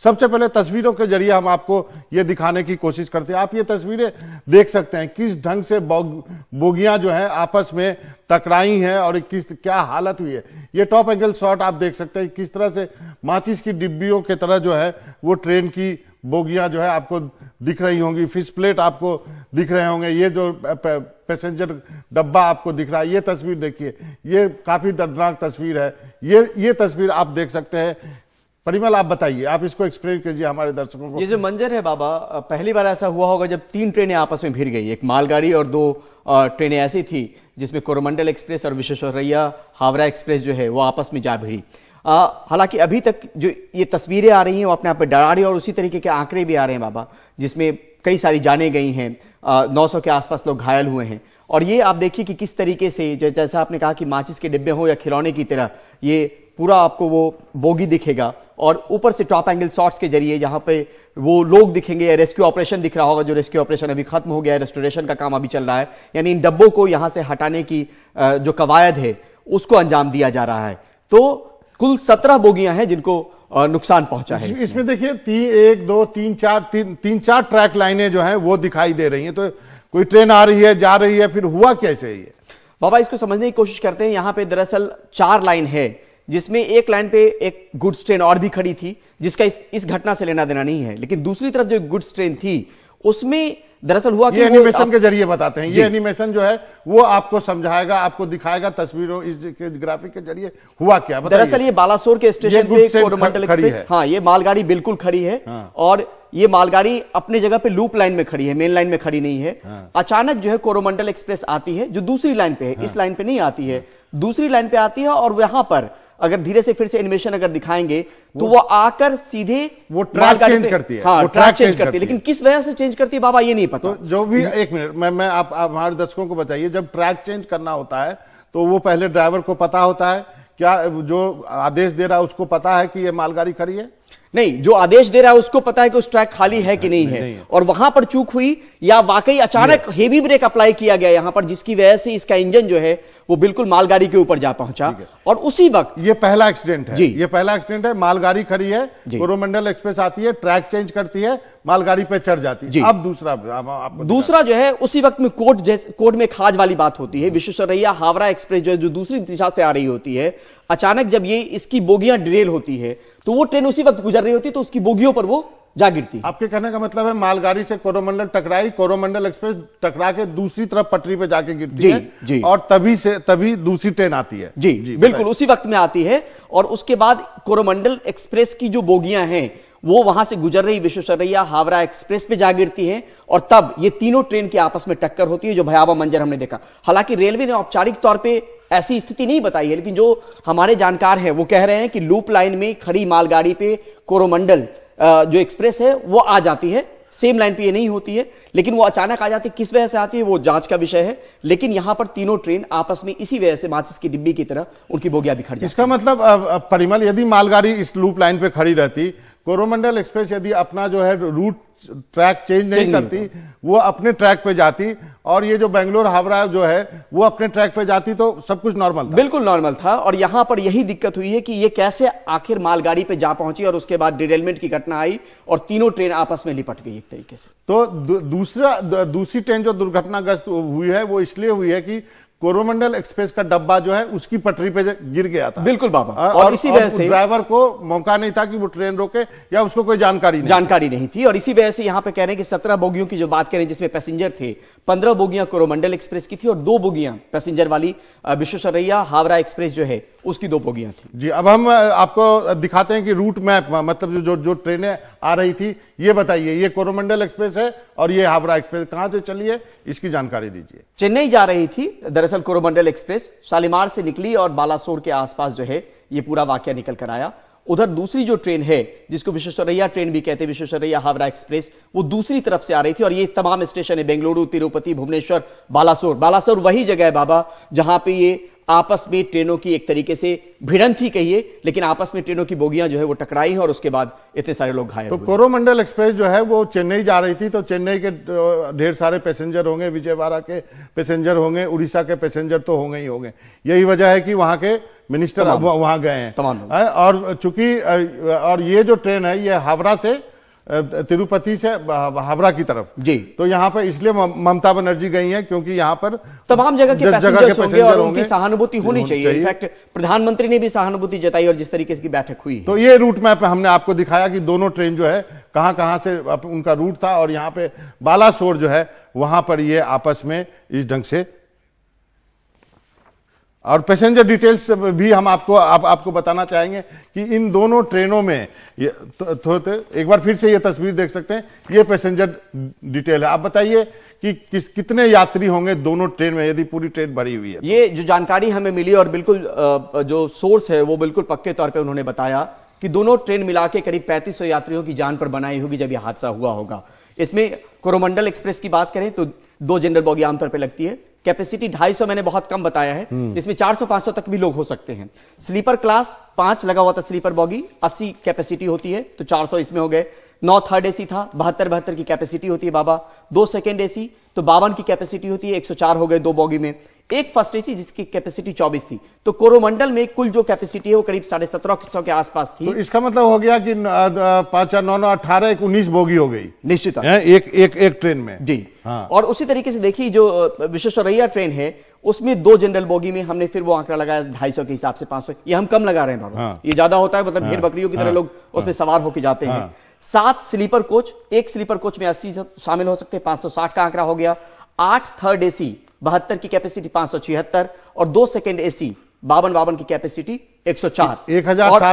सबसे पहले तस्वीरों के जरिए हम आपको ये दिखाने की कोशिश करते हैं। आप ये तस्वीरें देख सकते हैं किस ढंग से बोगियां जो है आपस में टकराई हैं और क्या हालत हुई है। ये टॉप एंगल शॉट आप देख सकते हैं किस तरह से माचिस की डिब्बियों की तरह जो है वो ट्रेन की बोगियां जो है आपको दिख रही होंगी, फिश प्लेट आपको दिख रहे होंगे, ये जो पैसेंजर डब्बा आपको दिख रहा है। ये तस्वीर देखिए, ये काफी दर्दनाक तस्वीर है। ये तस्वीर आप देख सकते हैं। परिमल आप बताइए, आप इसको एक्सप्लेन कीजिए हमारे दर्शकों को। ये जो मंजर है बाबा, पहली बार ऐसा हुआ होगा जब 3 ट्रेनें आपस में भिड़ गई। एक मालगाड़ी और 2 ट्रेनें ऐसी थी जिसमें कोरोमंडल एक्सप्रेस और विश्वेश्वरैया हावड़ा एक्सप्रेस जो है वो आपस में जा भिड़ी। हालांकि अभी तक जो ये तस्वीरें आ रही हैं वो अपने आप पे डरा रही है और उसी तरीके के आंकड़े भी आ रहे हैं बाबा, जिसमें कई सारी जानें गई हैं, 900 के आसपास लोग घायल हुए हैं। और ये आप देखिए कि किस तरीके से, जैसा आपने कहा कि माचिस के डिब्बे हो या खिलौने की तरह, ये पूरा आपको वो बोगी दिखेगा और ऊपर से टॉप एंगल शॉट्स के जरिए जहां पे वो लोग दिखेंगे, रेस्क्यू ऑपरेशन दिख रहा होगा, जो रेस्क्यू ऑपरेशन अभी खत्म हो गया है, रेस्टोरेशन का काम अभी चल रहा है, यानी इन डब्बों को यहां से हटाने की जो कवायद है उसको अंजाम दिया जा रहा है। तो कुल 17 बोगियां हैं जिनको नुकसान पहुंचा है। इसमें देखिए 1 2 3 4 ट्रैक लाइनें जो हैं वो दिखाई दे रही हैं। तो कोई ट्रेन आ रही है, जा रही है, फिर हुआ कैसे ये बाबा, इसको समझने की कोशिश करते हैं। यहां पे दरअसल 4 लाइन है, जिसमें एक लाइन पे एक गुड्स ट्रेन और भी खड़ी थी जिसका इस घटना से लेना देना नहीं है, लेकिन दूसरी तरफ जो गुड्स ट्रेन थी उसमें दरअसल हुआ कि एनिमेशन के जरिए बताते हैं। ये एनिमेशन जो है वो आपको समझाएगा, आपको दिखाएगा तस्वीरों, इस ग्राफिक के जरिए हुआ क्या। दरअसल ये बालासोर के स्टेशन पे कोरोमंडल एक्सप्रेस, हाँ, ये मालगाड़ी बिल्कुल खड़ी है। हाँ। और ये मालगाड़ी अपने जगह पे लूप लाइन में खड़ी है, मेन लाइन में खड़ी नहीं है। हाँ। अचानक जो है कोरोमंडल एक्सप्रेस आती है जो दूसरी लाइन पे है। हाँ। इस लाइन पे नहीं आती है, दूसरी लाइन पे आती है और वहां पर अगर धीरे से फिर से एनिमेशन अगर दिखाएंगे तो वो आकर सीधे वो ट्रैक चेंज करती है। हाँ, ट्रैक चेंज करती है, लेकिन किस वजह से चेंज करती है बाबा ये नहीं पता। तो जो भी, एक मिनट, मैं आप हमारे दर्शकों को बताइए, जब ट्रैक चेंज करना होता है तो वो पहले ड्राइवर को पता होता है क्या, जो आदेश दे रहा है उसको पता है कि ये मालगाड़ी खड़ी है? नहीं, जो आदेश दे रहा है उसको पता है कि उस ट्रैक खाली है कि नहीं है। और वहां पर चूक हुई या वाकई अचानक हेवी ब्रेक अप्लाई किया गया यहां पर, जिसकी वजह से इसका इंजन जो है वो बिल्कुल मालगाड़ी के ऊपर जा पहुंचा। और उसी वक्त ये पहला एक्सीडेंट है। ये पहला एक्सीडेंट है। मालगाड़ी खड़ी है, कोरोमंडल एक्सप्रेस आती है, ट्रैक चेंज करती है, मालगाड़ी पे चढ़ जाती है। अब दूसरा जो है उसी वक्त में कोर्ट में खाज वाली बात होती है। विश्वेश्वरैया हावड़ा एक्सप्रेस जो दूसरी दिशा से आ रही होती है, अचानक जब ये इसकी बोगियां डिरेल होती है तो वो ट्रेन उसी वक्त गुजर रही होती है तो उसकी बोगियों पर वो जा गिरती। आपके कहने का मतलब है मालगाड़ी से कोरोमंडल टकराई, कोरोमंडल एक्सप्रेस टकरा के दूसरी तरफ पटरी पे जाके गिरती है और तभी दूसरी ट्रेन आती है। जी बिल्कुल उसी वक्त में आती है। और उसके बाद कोरोमंडल एक्सप्रेस की जो बोगियां हैं वो वहां से गुजर रही विश्वेश्वरैया हावड़ा एक्सप्रेस पे जा गिरती हैं और तब ये तीनों ट्रेन की आपस में टक्कर होती है, जो भयावह मंजर हमने देखा। हालांकि रेलवे ने औपचारिक तौर पे ऐसी स्थिति नहीं बताई है, लेकिन जो हमारे जानकार हैं वो कह रहे हैं कि लूप लाइन में खड़ी मालगाड़ी पे कोरोमंडल जो एक्सप्रेस है वो आ जाती है, सेम लाइन पे ये नहीं होती है, लेकिन वो अचानक आ जाती है। किस वजह से आती है वो जांच का विषय है, लेकिन यहां पर तीनों ट्रेन आपस में इसी वजह से माचिस की डिब्बी की तरह उनकी बोगियां बिखर जाती। इसका मतलब परिमल, यदि मालगाड़ी इस लूप लाइन पे खड़ी रहती, कोरोमंडल एक्सप्रेस यदि अपना जो है रूट ट्रैक चेंज नहीं करती, वो अपने ट्रैक पे जाती और ये जो बेंगलोर हावड़ा जो है वो अपने ट्रैक पे जाती तो सब कुछ नॉर्मल था। बिल्कुल नॉर्मल था। और यहां पर यही दिक्कत हुई है कि ये कैसे आखिर मालगाड़ी पे जा पहुंची और उसके बाद डिरेलमेंट की घटना आई और तीनों ट्रेन आपस में लिपट गई एक तरीके से। तो दूसरी ट्रेन जो दुर्घटनाग्रस्त हुई है वो इसलिए हुई है कि कोरोमंडल एक्सप्रेस का डब्बा जो है उसकी पटरी पे गिर गया था। बिल्कुल बाबा। और इसी वजह से ड्राइवर को मौका नहीं था कि वो ट्रेन रोके या उसको कोई जानकारी नहीं थी। और इसी वजह से यहां पे कह रहे हैं कि 17 बोगियों की जो बात करें जिसमें पैसेंजर थे, 15 बोगियां कोरोमंडल एक्सप्रेस की थी और 2 बोगियां पैसेंजर वाली विश्वेश्वरैया हावड़ा एक्सप्रेस जो है उसकी 2 बोगियां थी। जी, अब हम आपको दिखाते हैं कि रूट मैप, मतलब जो ट्रेनें आ रही थी, ये बताइए, ये कोरोमंडल एक्सप्रेस है और ये हावड़ा एक्सप्रेस कहां से चली है, इसकी जानकारी दीजिए। चेन्नई जा रही थी दरअसल कोरोमंडल एक्सप्रेस, शालीमार से निकली और बालासोर के आसपास जो है ये पूरा वाकया निकल कर आया। उधर दूसरी जो ट्रेन है जिसको विश्वेश्वरैया ट्रेन भी कहते हैं, विश्वेश्वरैया हावड़ा एक्सप्रेस, वो दूसरी तरफ से आ रही थी। और ये तमाम स्टेशन है, बेंगलुरु, तिरुपति, भुवनेश्वर, बालासोर वही जगह है बाबा जहां पे ये आपस में ट्रेनों की एक तरीके से भिड़ंत ही कहिए, लेकिन आपस में ट्रेनों की बोगियां जो है वो टकराई हैं और उसके बाद इतने सारे लोग घायल तो हुए। कोरोमंडल एक्सप्रेस जो है वो चेन्नई जा रही थी, तो चेन्नई के ढेर सारे पैसेंजर होंगे, विजयवाड़ा के पैसेंजर होंगे, उड़ीसा के पैसेंजर तो होंगे ही होंगे। यही वजह है कि वहां के मिनिस्टर अब वहां गए हैं तमाम लोग। और चूंकि और ये जो ट्रेन है ये हावड़ा से तिरुपति से हावड़ा की तरफ जी, तो यहाँ पर इसलिए ममता बनर्जी गई हैं क्योंकि यहाँ पर तमाम जगह के पैसेंजर्स होंगे और उनकी होंगे। सहानुभूति होनी चाहिए। इनफैक्ट प्रधानमंत्री ने भी सहानुभूति जताई और जिस तरीके से की बैठक हुई। तो ये रूट मैप हमने आपको दिखाया कि दोनों ट्रेन जो है कहां से उनका रूट था और यहाँ पे बालासोर जो है वहां पर ये आपस में इस ढंग से। और पैसेंजर डिटेल्स भी हम आपको बताना चाहेंगे कि इन दोनों ट्रेनों में एक बार फिर से ये तस्वीर देख सकते हैं, ये पैसेंजर डिटेल है। आप बताइए कि कितने यात्री होंगे दोनों ट्रेन में यदि पूरी ट्रेन भरी हुई है। ये जो जानकारी हमें मिली और बिल्कुल जो सोर्स है वो बिल्कुल पक्के तौर पे उन्होंने बताया कि दोनों ट्रेन मिला के करीब 3500 यात्रियों की जान पर बनाई होगी जब यह हादसा हुआ होगा। इसमें कोरोमंडल एक्सप्रेस की बात करें तो 2 जनरल बोगी आमतौर पर लगती है, कैपेसिटी 250 मैंने बहुत कम बताया है, इसमें 400-500 तक भी लोग हो सकते हैं। स्लीपर क्लास 5 लगा हुआ था, स्लीपर बॉगी 80 कैपेसिटी होती है तो 400 इसमें हो गए। 9 थर्ड एसी था, 72 की कैपेसिटी होती है बाबा। 2 सेकेंड एसी तो 52 की कैपेसिटी होती है, 104 हो गए 2 बॉगी में। एक फर्स्ट एसी जिसकी कैपेसिटी 24 थी। तो कोरोमंडल में कुल जो कैपेसिटी है वो करीब 1750 के आसपास थी। तो इसका मतलब हो गया कि 5, 9, 9, 18, 19 बोगी हो गई निश्चित एक ट्रेन में जी। हाँ। और उसी तरीके से देखिए जो विश्वेश्वरैया ट्रेन है उसमें 2 जनरल बोगी में हमने फिर वो आंकड़ा लगाया 250 के हिसाब से 500। ये हम कम लगा रहे हैं बाबा। हाँ। ये ज्यादा होता है, मतलब भेड़ बकरियों की तरह लोग उसमें सवार होकर जाते हैं। 7 स्लीपर कोच, एक स्लीपर कोच में 80 शामिल हो सकते हैं, 560 का आंकड़ा हो गया। 8 थर्ड एसी 72 की कैपेसिटी 576 और 2 सेकेंड एसी 52 की कैपेसिटी 104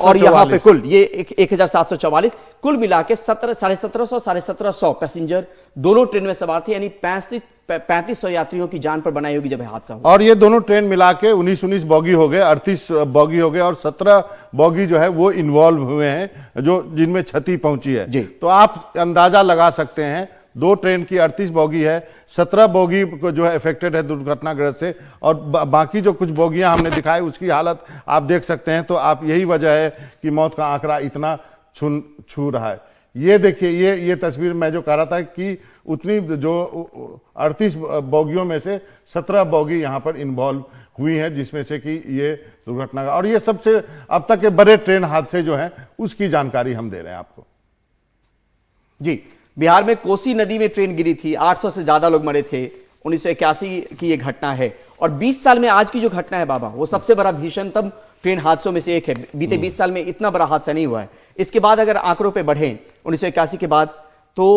और यहां पे कुल ये 1744 कुल मिला के 1750 पैसेंजर दोनों ट्रेन में सवार थे, यानी 3500 यात्रियों की जान पर बनाई होगी जब हादसा हुआ। और ये दोनों ट्रेन मिला के 19 बॉगी हो गए, 38 बॉगी हो गए और 17 बॉगी जो है वो इन्वॉल्व हुए हैं जो जिनमें क्षति पहुंची है जी। तो आप अंदाजा लगा सकते हैं 2 ट्रेन की 38 बॉगी है, 17 बॉगी को जो है इफेक्टेड है दुर्घटनाग्रस्त से और बाकी जो कुछ बॉगियां हमने दिखाई उसकी हालत आप देख सकते हैं। तो आप यही वजह है कि मौत का आंकड़ा इतना छू रहा है। ये देखिए ये तस्वीर मैं जो कह रहा था कि उतनी जो 38 बॉगियों में से 17 बॉगी यहां पर इन्वॉल्व हुई हैं जिसमें से कि ये दुर्घटना और ये सबसे अब तक के बड़े ट्रेन हादसे जो हैं उसकी जानकारी हम दे रहे हैं आपको। जी, बिहार में कोसी नदी में ट्रेन गिरी थी, 800 से ज्यादा लोग मरे थे। 1981 की ये घटना है और 20 साल में आज की जो घटना है बाबा वो सबसे बड़ा भीषणतम ट्रेन हादसों में से एक है। बीते 20 साल में इतना बड़ा हादसा नहीं हुआ है। इसके बाद अगर आंकड़ों पे बढ़े 1981 के बाद तो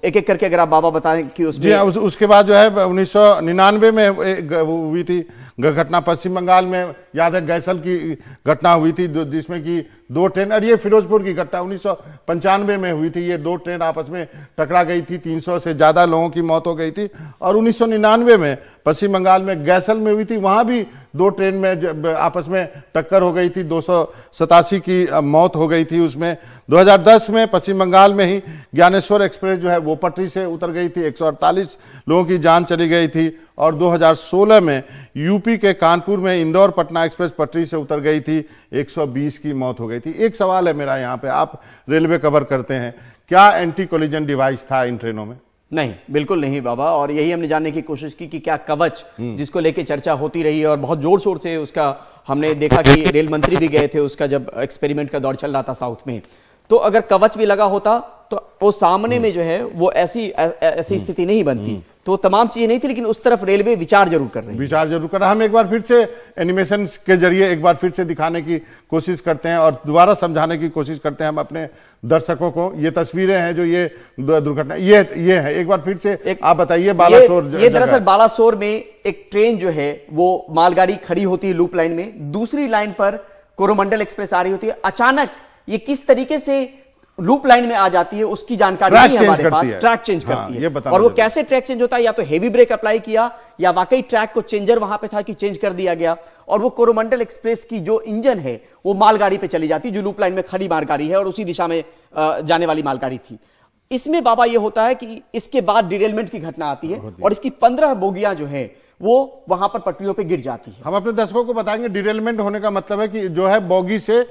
एक एक करके अगर आप बाबा बताएं कि उसके बाद जो है 1999 में हुई थी घटना पश्चिम बंगाल में, याद है गैसल की घटना हुई थी जिसमें कि 2 ट्रेन और ये फिरोजपुर की घटना 1995 में हुई थी। ये 2 ट्रेन आपस में टकरा गई थी, 300 से ज्यादा लोगों की मौत हो गई थी। और 1999 में पश्चिम बंगाल में गैसल में हुई थी, वहां भी 2 ट्रेन में आपस में टक्कर हो गई थी, 287 की मौत हो गई थी उसमें। 2010 में पश्चिम बंगाल में ही ज्ञानेश्वर एक्सप्रेस जो है वो पटरी से उतर गई थी, 148 लोगों की जान चली गई थी। और 2016 में यूपी के कानपुर में इंदौर पटना एक्सप्रेस पटरी से उतर गई थी, 120 की मौत हो गई थी। एक सवाल है मेरा यहाँ पे, आप रेलवे कवर करते हैं, क्या एंटी कोलिजन डिवाइस था इन ट्रेनों में? नहीं, बिल्कुल नहीं बाबा। और यही हमने जानने की कोशिश की कि क्या कवच जिसको लेके चर्चा होती रही और बहुत जोर शोर से उसका हमने देखा कि रेल मंत्री भी गए थे उसका जब एक्सपेरिमेंट का दौर चल रहा था साउथ में, तो अगर कवच भी लगा होता तो वो सामने में जो है वो ऐसी स्थिति नहीं बनती। तो तमाम चीजें नहीं थी, लेकिन उस तरफ रेलवे विचार जरूर कर रही है। हम एक बार फिर से एनिमेशन के जरिए एक बार फिर से दिखाने की कोशिश करते हैं और दोबारा समझाने की कोशिश करते हैं हम अपने दर्शकों को। ये तस्वीरें हैं जो ये दुर्घटना ये है, एक बार फिर से आप बताइए। बालासोर ये दरअसल बालासोर में एक ट्रेन जो है वो मालगाड़ी खड़ी होती है लूप लाइन में, दूसरी लाइन पर कोरोमंडल एक्सप्रेस आ रही होती है। अचानक ये किस तरीके से लूप लाइन में आ जाती है उसकी जानकारी नहीं हमारे पास। ट्रैक चेंज करती है और वो कैसे ट्रैक चेंज होता है, या तो हेवी ब्रेक अप्लाई किया या वाकई ट्रैक को चेंजर वहां पे था कि चेंज कर दिया गया। और वो कोरोमंडल एक्सप्रेस की जो इंजन है वो मालगाड़ी पे चली जाती जो लूप लाइन में खड़ी मालगाड़ी है और उसी दिशा में जाने वाली मालगाड़ी थी। इसमें बाबा ये होता है कि इसके बाद डिरेलमेंट की घटना आती है और इसकी 15 बोगियां जो है वो वहां पर पटरियों पे गिर जाती है। हम अपने दर्शकों को बताएंगे डिरेलमेंट होने का मतलब है कि जो है बोगी से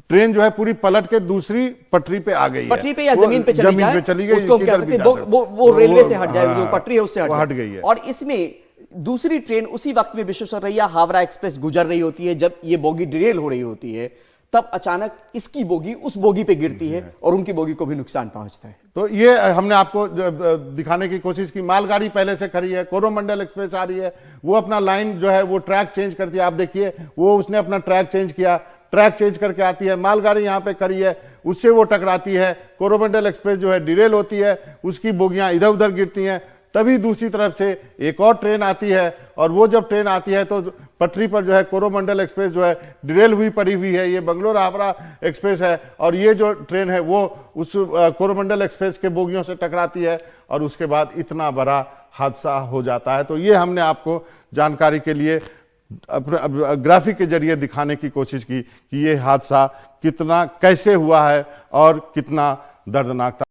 ट्रेन जो है पूरी पलट के दूसरी पटरी पे आ गई है, पटरी पे या जमीन पे चली गई, उसको कह सकते हैं वो रेलवे से हट जाए, जो पटरी है उससे हट गई है। और इसमें दूसरी ट्रेन उसी वक्त में विश्वेश्वरैया हावड़ा एक्सप्रेस गुजर रही होती है, जब ये बोगी डिरेल हो रही होती है, तब अचानक इसकी बोगी उस बोगी पे गिरती है और उनकी बोगी को भी नुकसान पहुंचता है। तो ये हमने आपको दिखाने की कोशिश की। मालगाड़ी पहले से खड़ी है, कोरोमंडल एक्सप्रेस आ रही है, वो अपना लाइन जो है वो ट्रैक चेंज करती है। आप देखिए वो उसने अपना ट्रैक चेंज किया, ट्रैक चेंज करके आती है। मालगाड़ी यहाँ पे खड़ी है, उससे वो टकराती है। कोरोमंडल एक्सप्रेस जो है डिरेल होती है, उसकी बोगियां इधर उधर गिरती हैं। तभी दूसरी तरफ से एक और ट्रेन आती है और वो जब ट्रेन आती है तो पटरी पर जो है कोरोमंडल एक्सप्रेस जो है डिरेल हुई पड़ी हुई है। ये बंगलोर हावड़ा एक्सप्रेस है और ये जो ट्रेन है वो उस कोरोमंडल एक्सप्रेस के बोगियों से टकराती है और उसके बाद इतना बड़ा हादसा हो जाता है। तो ये हमने आपको जानकारी के लिए ग्राफिक के जरिए दिखाने की कोशिश की कि ये हादसा कितना कैसे हुआ है और कितना दर्दनाक था।